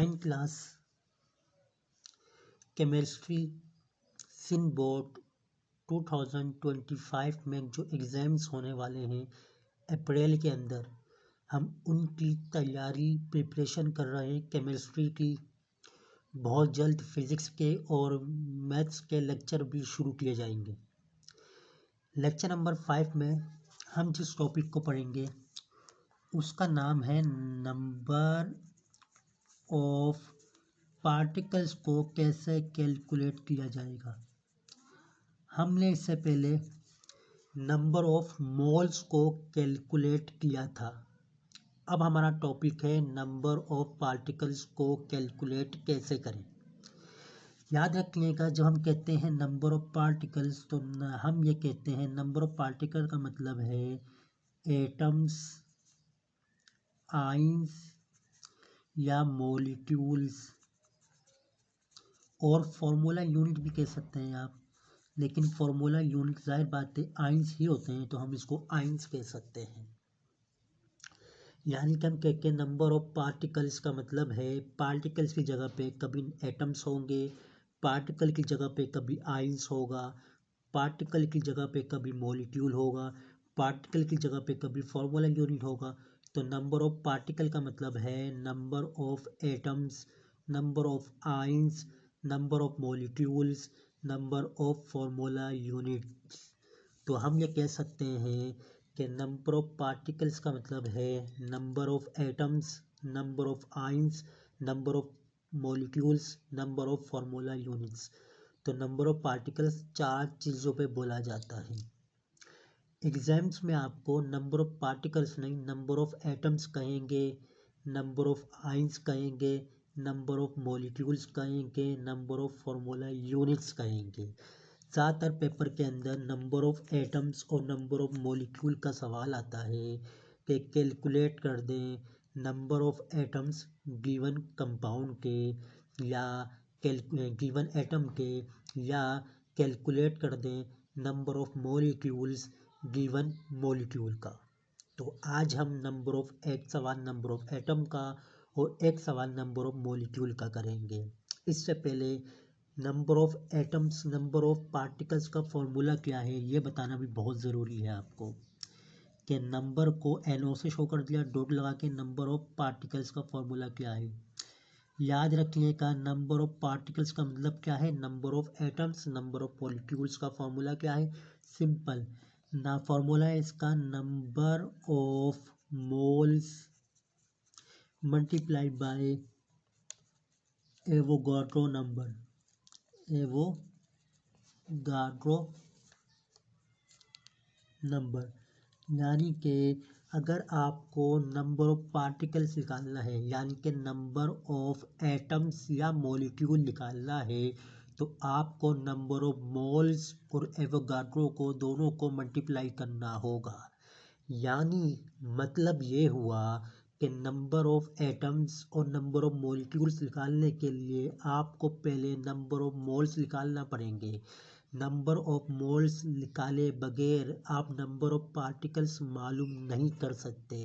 Class chemistry सिन board 2025 में जो exams होने वाले हैं अप्रैल के अंदर, हम उनकी तैयारी प्रिपरेशन कर रहे हैं। केमिस्ट्री की बहुत जल्द फिज़िक्स के और मैथ्स के लेक्चर भी शुरू किए जाएंगे। लेक्चर नंबर 5 में हम जिस टॉपिक को पढ़ेंगे उसका नाम है नंबर ऑफ पार्टिकल्स को कैसे कैलकुलेट किया जाएगा। हमने इससे पहले नंबर ऑफ मोल्स को कैलकुलेट किया था। अब हमारा टॉपिक है नंबर ऑफ पार्टिकल्स को कैलकुलेट कैसे करें। याद रखिएगा, जब हम कहते हैं नंबर ऑफ पार्टिकल्स तो हम ये कहते हैं नंबर ऑफ पार्टिकल का मतलब है एटम्स, आइंस या मॉलिक्यूल्स, और फॉर्मूला यूनिट भी कह सकते हैं आप, लेकिन फॉर्मूला यूनिट जाहिर बात है आइंस ही होते हैं तो हम इसको आइंस कह सकते हैं। यानी कि हम कह के नंबर ऑफ पार्टिकल्स का मतलब है पार्टिकल्स की जगह पे कभी एटम्स होंगे, पार्टिकल की जगह पे कभी आइंस होगा, पार्टिकल की जगह पे कभी मॉलिक्यूल होगा, पार्टिकल की जगह पे कभी फॉर्मूला यूनिट होगा। तो नंबर ऑफ पार्टिकल का मतलब है number of atoms, number of ions, number of molecules, number of formula units. तो हम ये कह सकते हैं कि नंबर ऑफ पार्टिकल्स का मतलब है number of atoms, number of ions, number of molecules, number of formula units. तो नंबर ऑफ पार्टिकल्स 4 चीज़ों पे बोला जाता है। एग्जाम्स में आपको नंबर ऑफ पार्टिकल्स नहीं, नंबर ऑफ एटम्स कहेंगे, नंबर ऑफ आइंस कहेंगे, नंबर ऑफ मॉलिक्यूल्स कहेंगे, नंबर ऑफ फॉर्मूला यूनिट्स कहेंगे। ज़्यादातर पेपर के अंदर नंबर ऑफ एटम्स और नंबर ऑफ मॉलिक्यूल का सवाल आता है कि कैलकुलेट कर दें number of atoms given compound के या गिवन एटम के, या कैलकुलेट कर दें number of molecules given molecule का। तो आज हम एक सवाल नंबर ऑफ एटम का और एक सवाल नंबर ऑफ मॉलिक्यूल का करेंगे। इससे पहले number of atoms, number of particles का फॉर्मूला क्या है ये बताना भी बहुत ज़रूरी है आपको, कि नंबर को NO से शो कर दिया डॉट लगा के, नंबर ऑफ पार्टिकल्स का फॉर्मूला क्या है। याद रखिएगा, नंबर ऑफ पार्टिकल्स का मतलब क्या है, number of atoms, number of molecules का फॉर्मूला क्या है, सिंपल ना फॉर्मूला है इसका number of moles multiplied bye Avogadro number, Avogadro number. यानी कि अगर आपको नंबर ऑफ पार्टिकल्स निकालना है, यानी कि नंबर ऑफ एटम्स या मॉलिक्यूल निकालना है, तो आपको नंबर ऑफ मोल्स और एवोगाड्रो को दोनों को मल्टीप्लाई करना होगा। यानी मतलब ये हुआ कि नंबर ऑफ एटम्स और नंबर ऑफ मॉलिक्यूल्स निकालने के लिए आपको पहले नंबर ऑफ मोल्स निकालना पड़ेंगे। नंबर ऑफ मोल्स निकाले बगैर आप नंबर ऑफ पार्टिकल्स मालूम नहीं कर सकते।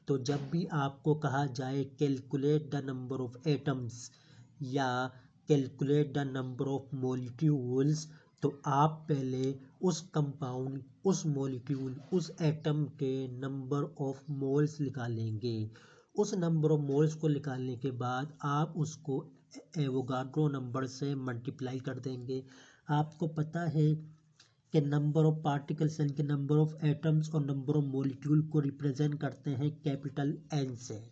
तो जब भी आपको कहा जाए calculate the number of atoms या calculate the number of molecules, तो आप पहले उस कंपाउंड, उस मॉलिक्यूल, उस एटम के नंबर ऑफ मोल्स निकालेंगे। उस नंबर ऑफ मोल्स को निकालने के बाद आप उसको एवोगाड्रो नंबर से मल्टीप्लाई कर देंगे। आपको पता है कि नंबर ऑफ पार्टिकल्स यानी कि नंबर ऑफ एटम्स और नंबर ऑफ मॉलिक्यूल को रिप्रेजेंट करते हैं कैपिटल N से,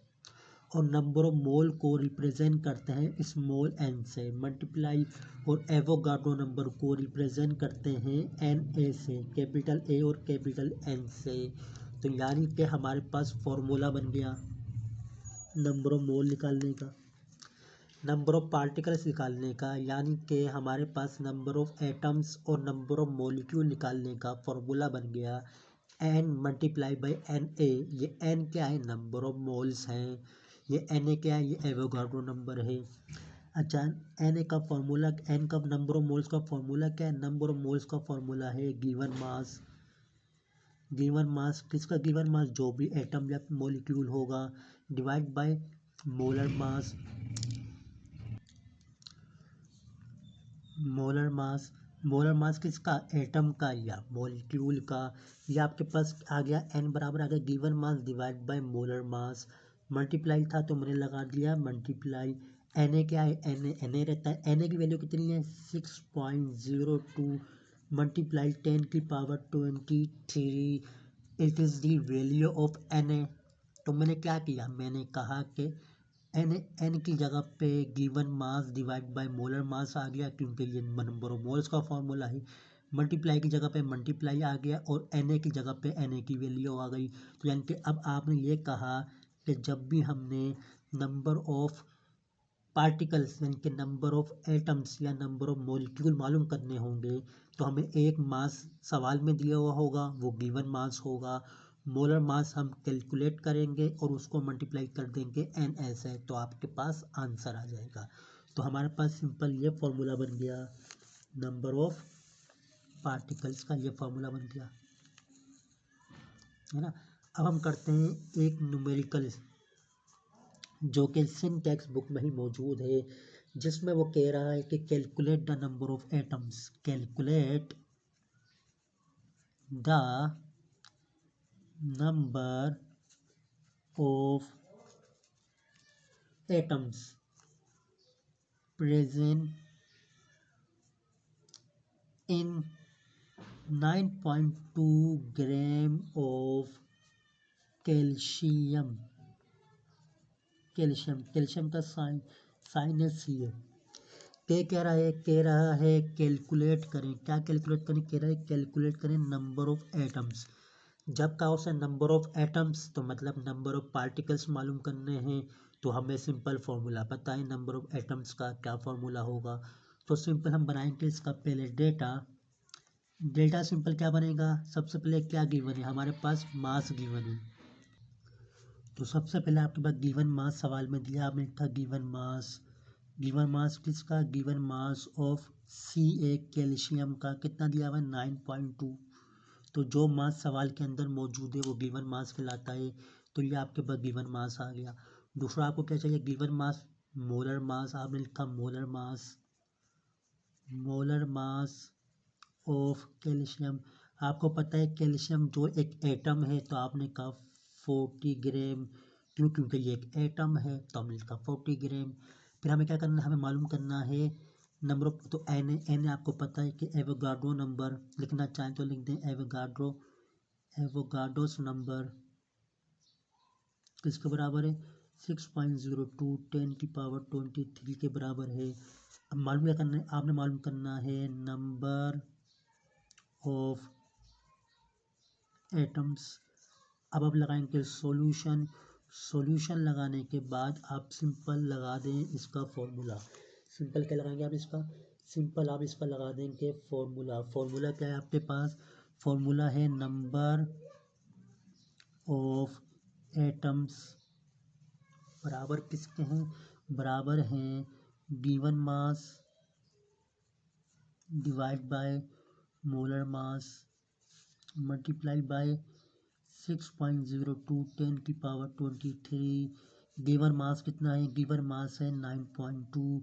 और नंबर ऑफ मोल को रिप्रेजेंट करते हैं स्मॉल n से मल्टीप्लाई, और एवोगाड्रो नंबर को रिप्रेजेंट करते हैं Na से, कैपिटल A और कैपिटल N से। तो यानी कि हमारे पास फॉर्मूला बन गया नंबर ऑफ मोल निकालने का, नंबर ऑफ पार्टिकल्स निकालने का, यानी कि हमारे पास नंबर ऑफ एटम्स और नंबर ऑफ मॉलिक्यूल निकालने का फॉर्मूला बन गया N मल्टीप्लाई बाई Na। ये N क्या है, नंबर ऑफ मोल्स हैं, ये Na क्या है, ये एवोगाड्रो नंबर है। अच्छा, Na का फॉर्मूला, N का नंबर ऑफ मोल्स का फॉर्मूला क्या है, नंबर ऑफ मोल्स का फॉर्मूला है गिवन मास। गिवन मास किसका, गिवन मास जो भी एटम या मॉलिक्यूल होगा, divide by molar mass molar mass molar mass किसका, एटम का या मॉलिक्यूल का। या आपके पास आ गया n बराबर आ गया given mass divide by molar mass, multiply था तो मैंने लगा दिया मल्टीप्लाई। Na क्या है, Na रहता है, Na की वैल्यू कितनी है 6.02 multiply 10⁻23 it is the value of Na। तो मैंने क्या किया, मैंने कहा कि एन की जगह पे given mass divide by molar mass आ गया, क्योंकि ये नंबर ऑफ मोल्स का फॉर्मूला है। मल्टीप्लाई की जगह पे मल्टीप्लाई आ गया और एन की जगह पे एन की वैल्यू आ गई। तो यानी कि अब आपने ये कहा कि जब भी हमने नंबर ऑफ पार्टिकल्स यानी कि नंबर ऑफ एटम्स या नंबर ऑफ मॉलिक्यूल मालूम करने होंगे तो हमें एक मास सवाल में दिया हुआ होगा, वो गिवन मास होगा। मोलर मास हम कैलकुलेट करेंगे और उसको मल्टीप्लाई कर देंगे एन ऐसे, तो आपके पास आंसर आ जाएगा। तो हमारे पास सिंपल ये फॉर्मूला बन गया, नंबर ऑफ पार्टिकल्स का ये फॉर्मूला बन गया, है ना। अब हम करते हैं एक न्यूमेरिकल जो कि सिन टेक्स्ट बुक में ही मौजूद है, जिसमें वो कह रहा है कि calculate the number of atoms, calculate the number of atoms present in 9.2 gram of calcium. Calcium का साइन है सी है। कह रहा है कैलकुलेट करें, क्या कैलकुलेट करें, कह रहा है कैलकुलेट करें नंबर ऑफ एटम्स। जब का ऑप्शन नंबर ऑफ एटम्स तो मतलब नंबर ऑफ पार्टिकल्स मालूम करने हैं, तो हमें सिंपल फॉर्मूला पता है नंबर ऑफ एटम्स का क्या फॉर्मूला होगा। तो सिंपल हम बनाएंगे इसका पहले डेटा सिंपल क्या बनेगा, सबसे पहले क्या गिवन है हमारे पास, मास गिवन है। तो सबसे पहले आपके पास गिवन मास सवाल में दिया, आपने लिखा गिवन मास किसका, given mass of Ca calcium का कितना दिया हुआ है 9.2। तो जो मास सवाल के अंदर मौजूद है वो गिवन मास कहलाता है। तो ये आपके पास गिवन मास आ गया। दूसरा आपको क्या चाहिए, गिवन मास मोलर मास, आपने लिखा मोलर मास ऑफ कैल्शियम। आपको पता है कैल्शियम जो एक एटम है, तो आपने कहा 40 ग्राम, क्योंकि ये एक एटम है तो हमने लिखा 40 ग्राम। फिर हमें क्या करना है, हमें मालूम करना है नंबर ऑफ, तो एन आपको पता है कि एवोगाड्रो नंबर, लिखना चाहें तो लिख दें एवोगाड्रोस नंबर किसके बराबर है 6.02 10⁻23 के बराबर है। अब मालूम क्या करना है, आपने मालूम करना है नंबर ऑफ एटम्स। अब आप लगाएंगे सॉल्यूशन लगाने के बाद आप सिंपल लगा दें इसका फॉर्मूला। सिंपल क्या लगाएंगे आप इसका, सिंपल आप इसका लगा देंगे फॉर्मूला क्या है आपके पास, फॉर्मूला है नंबर ऑफ एटम्स बराबर किसके हैं, बराबर हैं given mass divide by molar mass multiply by 6.02 10⁻23। Given mass कितना है, गिवन मास है 9.2,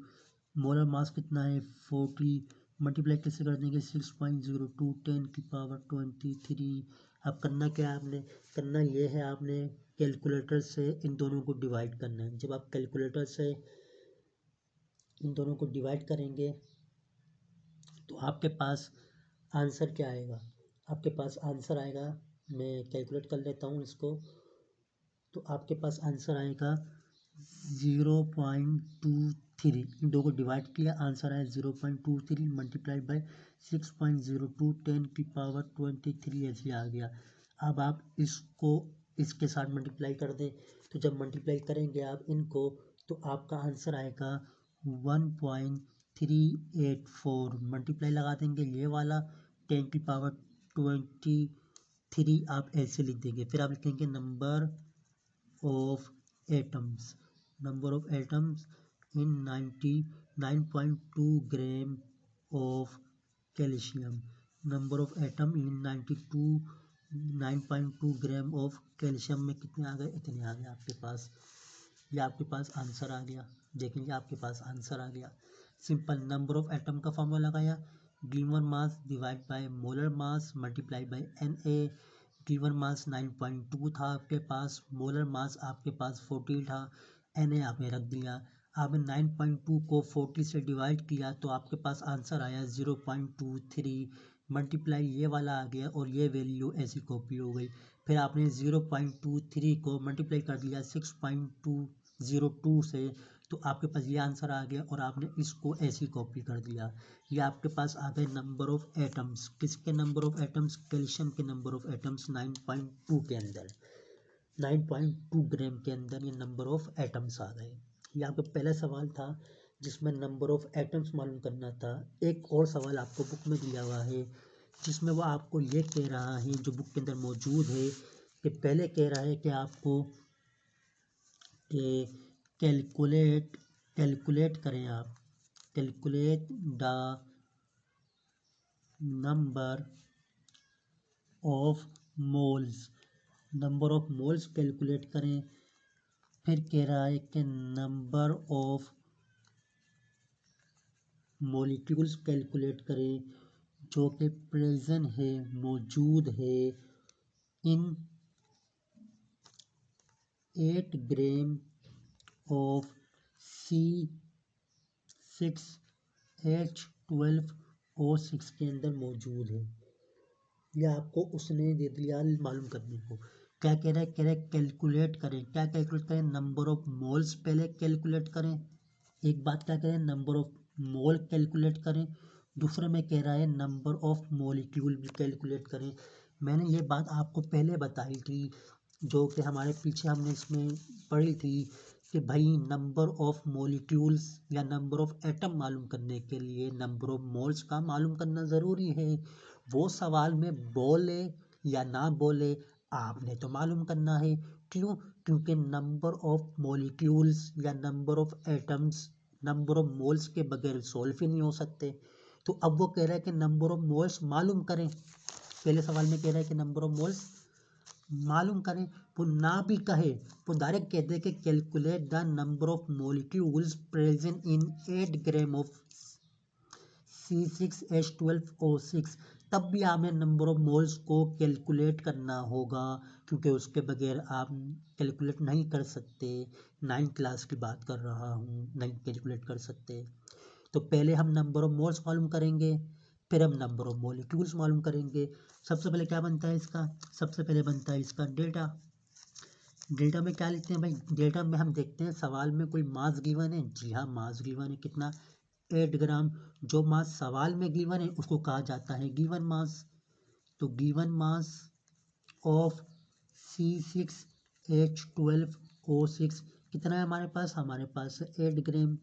मोलर मास कितना है 40, मल्टीप्लाई कैसे कर देंगे 6.02 10⁻23। अब करना क्या है आपने, करना ये है आपने कैलकुलेटर से इन दोनों को डिवाइड करना है। जब आप कैलकुलेटर से इन दोनों को डिवाइड करेंगे तो आपके पास आंसर क्या आएगा, आपके पास आंसर आएगा, मैं कैलकुलेट कर लेता हूँ इसको, तो आपके पास आंसर आएगा 0.23। इन दो को डिवाइड किया, आंसर आया 0.23 मल्टीप्लाई बाय 6.02 10⁻23 ऐसे आ गया। अब आप इसको इसके साथ मल्टीप्लाई कर दें, तो जब मल्टीप्लाई करेंगे आप इनको तो आपका आंसर आएगा 1.384। मल्टीप्लाई लगा देंगे ये वाला 10⁻23 आप ऐसे लिख देंगे। फिर आप लिखेंगे number of atoms in 9.2 gram of calcium, number of atom in 9.2 gram of calcium में कितने आ गए, इतने आ गए आपके पास। ये आपके पास आंसर आ गया। देखेंगे आपके पास आंसर आ गया। सिंपल नंबर ऑफ एटम का फॉर्मूला लगाया, given mass divide by molar mass multiply by Na। Given mass 9.2 था आपके पास, मोलर मास आपके पास 40 था, Na आपने रख दिया। आपने 9.2 को 40 से डिवाइड किया तो आपके पास आंसर आया 0.23, मल्टीप्लाई ये वाला आ गया और ये वैल्यू ऐसी कॉपी हो गई। फिर आपने 0.23 को मल्टीप्लाई कर दिया 6.202 से, तो आपके पास ये आंसर आ गया और आपने इसको ऐसी कॉपी कर दिया। ये आपके पास आ गए नंबर ऑफ एटम्स। किसके नंबर ऑफ एटम्स? कैल्शियम के नंबर ऑफ एटम्स 9.2 के अंदर, 9.2 ग्राम के अंदर ये नंबर ऑफ एटम्स आ गए। ये आपका पहला सवाल था जिसमें नंबर ऑफ एटम्स मालूम करना था। एक और सवाल आपको बुक में दिया हुआ है जिसमें वो आपको ये कह रहा है, जो बुक के अंदर मौजूद है, कि पहले कह रहा है कि आपको कैलकुलेट करें आप, calculate the number of moles, number of moles calculate करें। फिर कह रहा है कि नंबर ऑफ मॉलिक्यूल्स कैलकुलेट करें जो कि प्रेजेंट है, मौजूद है इन 8 ग्राम ऑफ C6H12O6 के अंदर मौजूद है। यह आपको उसने दे दिया मालूम करने को। क्या कह रहा है? कह रहा है कैलकुलेट करें। क्या कैलकुलेट करें? नंबर ऑफ मोल्स पहले कैलकुलेट करें। एक बात क्या करें? नंबर ऑफ मोल कैलकुलेट करें। दूसरा में कह रहा है नंबर ऑफ मॉलिक्यूल भी कैलकुलेट करें। मैंने ये बात आपको पहले बताई थी, जो कि हमारे पीछे हमने इसमें पढ़ी थी, कि भाई नंबर ऑफ मॉलिक्यूल्स या नंबर ऑफ एटम मालूम करने के लिए नंबर ऑफ मोल्स का मालूम करना ज़रूरी है। वो सवाल में बोले या ना बोले आपने तो मालूम करना है। क्यों? क्योंकि नंबर ऑफ मॉलिक्यूल्स या number of atoms number of moles के बगैर सॉल्व ही नहीं हो सकते। तो अब वो कह रहा है कि नंबर ऑफ मोल्स मालूम करें। पहले सवाल में कह रहा है कि नंबर ऑफ मोल्स मालूम करें। वो ना भी कहे वो डायरेक्ट कह दे कि calculate the number of molecules present in 8 gram of C6H12O6, तब भी हमें नंबर ऑफ मोल्स को कैलकुलेट करना होगा, क्योंकि उसके बगैर आप कैलकुलेट नहीं कर सकते। 9th क्लास की बात कर रहा हूँ, नहीं कैलकुलेट कर सकते। तो पहले हम नंबर ऑफ मोल्स मालूम करेंगे, फिर हम नंबर ऑफ मॉलिक्यूल्स मालूम करेंगे। सबसे पहले क्या बनता है इसका? सबसे पहले बनता है इसका डेटा। डेटा में क्या लिखते हैं भाई? डेटा में हम देखते हैं सवाल में कोई मास गिवन है। जी हाँ, मास गिवन है। कितना? 8 ग्राम। जो मास सवाल में गिवन है उसको कहा जाता है गिवन मास। तो गिवन मास ऑफ C6H12O6 कितना है हमारे पास? हमारे पास 8 ग्राम।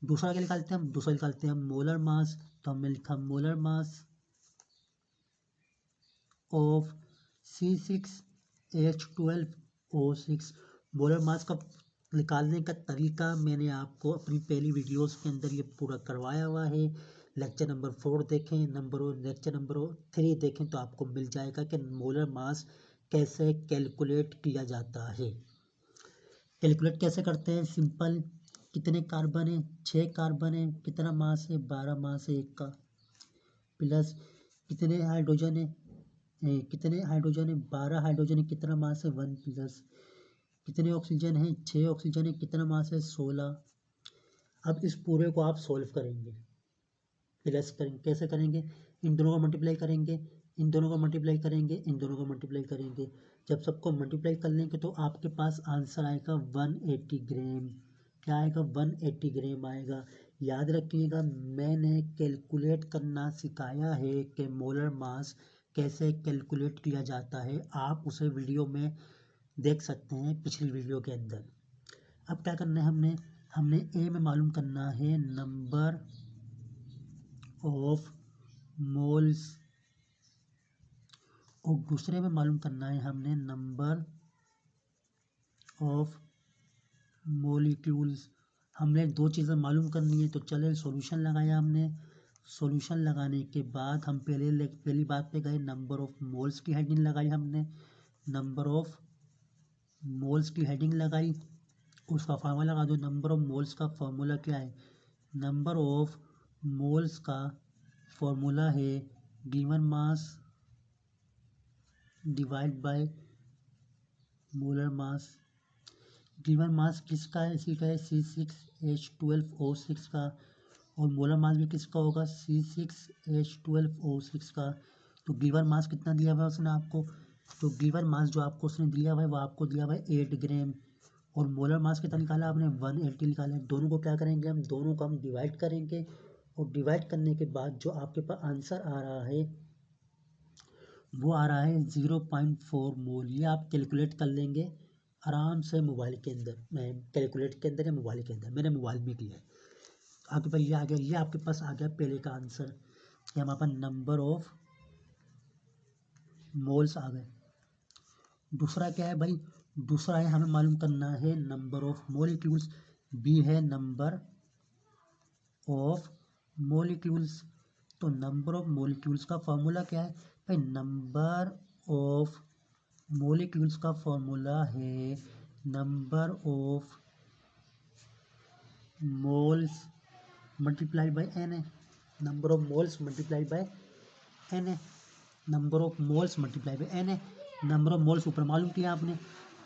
दूसरा क्या निकालते हैं हम? दूसरा निकालते हैं हम मोलर मास। तो हमने लिखा molar mass of C6H12O6। Molar mass का निकालने का तरीका मैंने आपको अपनी पहली वीडियोस के अंदर ये पूरा करवाया हुआ है। लेक्चर नंबर 4 देखें, लेक्चर नंबर 3 देखें तो आपको मिल जाएगा कि मोलर मास कैसे कैलकुलेट किया जाता है। कैलकुलेट कैसे करते हैं? सिंपल, कितने कार्बन है? 6 कार्बन है। कितना मास है? 12 मास है एक का। प्लस कितने हाइड्रोजन है? कितने हाइड्रोजन है? 12 हाइड्रोजन है। कितना मास है? 1 प्लस। कितने ऑक्सीजन है? 6 ऑक्सीजन है। कितना मास है? 16। अब इस पूरे को आप सॉल्व करेंगे, प्लस करेंगे। कैसे करेंगे? इन दोनों को मल्टीप्लाई करेंगे, इन दोनों को मल्टीप्लाई करेंगे, इन दोनों को मल्टीप्लाई करेंगे। जब सबको मल्टीप्लाई कर लेंगे तो आपके पास आंसर आएगा 180 ग्राम। क्या आएगा? 180 ग्राम आएगा। याद रखिएगा, मैंने कैलकुलेट करना सिखाया है कि मोलर मास कैसे कैलकुलेट किया जाता है। आप उसे वीडियो में देख सकते हैं, पिछली वीडियो के अंदर। अब क्या करना है हमने ए में मालूम करना है नंबर ऑफ मोल्स, और दूसरे में मालूम करना है हमने नंबर ऑफ मॉलिक्यूल्स। हमने दो चीज़ें मालूम करनी है। तो चले सॉल्यूशन लगाया हमने। सॉल्यूशन लगाने के बाद हम पहली बात पे गए, नंबर ऑफ मोल्स की हेडिंग लगाई हमने। नंबर ऑफ मोल्स की हेडिंग लगाई, उसका फार्मूला लगा दो। नंबर ऑफ मोल्स का फार्मूला क्या है? नंबर ऑफ मोल्स का फॉर्मूला है given mass divide by molar mass. Given mass किसका है? इसी का है C6H12O6 का, और मोलर मास भी किसका होगा? C6H12O6 का। तो गिवन मास कितना दिया हुआ है उसने आपको? तो गिवन मास जो आपको उसने दिया हुआ है वो आपको दिया हुआ है 8 ग्राम, और मोलर मास कितना निकाला आपने? 180 निकाला है। दोनों को क्या करेंगे हम? दोनों को हम डिवाइड करेंगे, और डिवाइड करने के बाद जो आपके पास आंसर आ रहा है वो आ रहा है 0.4 मोल। ये आप कैलकुलेट कर लेंगे आराम से मोबाइल के अंदर, मैं कैलकुलेट के अंदर या मोबाइल के अंदर, मैंने मोबाइल में किया है। आपके पास ये आ गया, ये आपके पास आ गया पहले का आंसर, ये हमारे पास नंबर ऑफ मोल्स आ गए। दूसरा क्या है भाई? दूसरा है हमें मालूम करना है नंबर ऑफ मॉलिक्यूल्स। बी है नंबर ऑफ मॉलिक्यूल्स। तो नंबर ऑफ मॉलिक्यूल्स का फॉर्मूला क्या है भाई? नंबर ऑफ मॉलिक्यूल्स का फॉर्मूला है number of moles multiplied by N है। Number of moles multiplied by N है। Number of moles multiply by N है। नंबर ऑफ मोल्स ऊपर मालूम किया आपने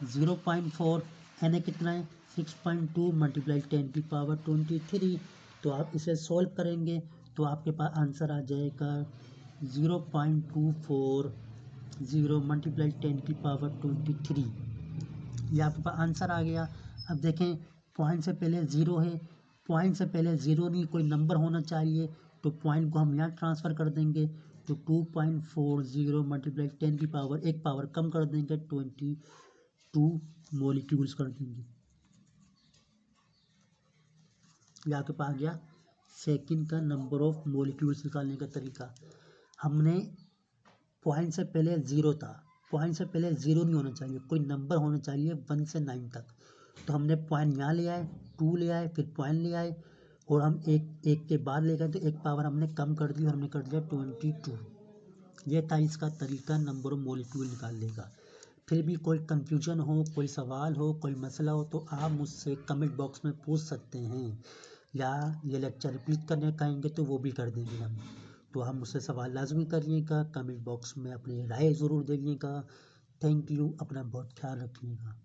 0.4, एन है कितना है? 6.2 मल्टीप्लाई 10⁻23। तो आप इसे सॉल्व करेंगे तो आपके पास आंसर आ जाएगा 0.240 मल्टीप्लाई 10⁻23। ये आपके पास आंसर आ गया। अब देखें, पॉइंट से पहले ज़ीरो है, पॉइंट से पहले ज़ीरो नहीं कोई नंबर होना चाहिए, तो पॉइंट को हम यहाँ ट्रांसफ़र कर देंगे। तो 2.40 मल्टीप्लाई 10 की पावर, एक पावर कम कर देंगे, 22 मॉलिक्यूल्स कर देंगे। ये आपके पास आ गया सेकंड का नंबर ऑफ मॉलिक्यूल्स निकालने का तरीका। हमने पॉइंट से पहले ज़ीरो था, पॉइंट से पहले ज़ीरो नहीं होना चाहिए, कोई नंबर होना चाहिए 1 से 9 तक। तो हमने पॉइंट यहाँ ले आए, 2 ले आए, फिर पॉइंट ले आए, और हम एक एक के बाद ले गए तो एक पावर हमने कम कर दी और हमने कर दिया 22। ये था इसका तरीका नंबर ऑफ मॉलिक्यूल निकालने का। फिर भी कोई कन्फ्यूजन हो, कोई सवाल हो, कोई मसला हो तो आप मुझसे कमेंट बॉक्स में पूछ सकते हैं, या ये लेक्चर रिपीट करने कहेंगे तो वो भी कर देंगे हम। तो हम मुझसे सवाल लाजमी करिएगा, कमेंट बॉक्स में अपनी राय ज़रूर दीजिएगा। थैंक यू, अपना बहुत ख्याल रखिएगा।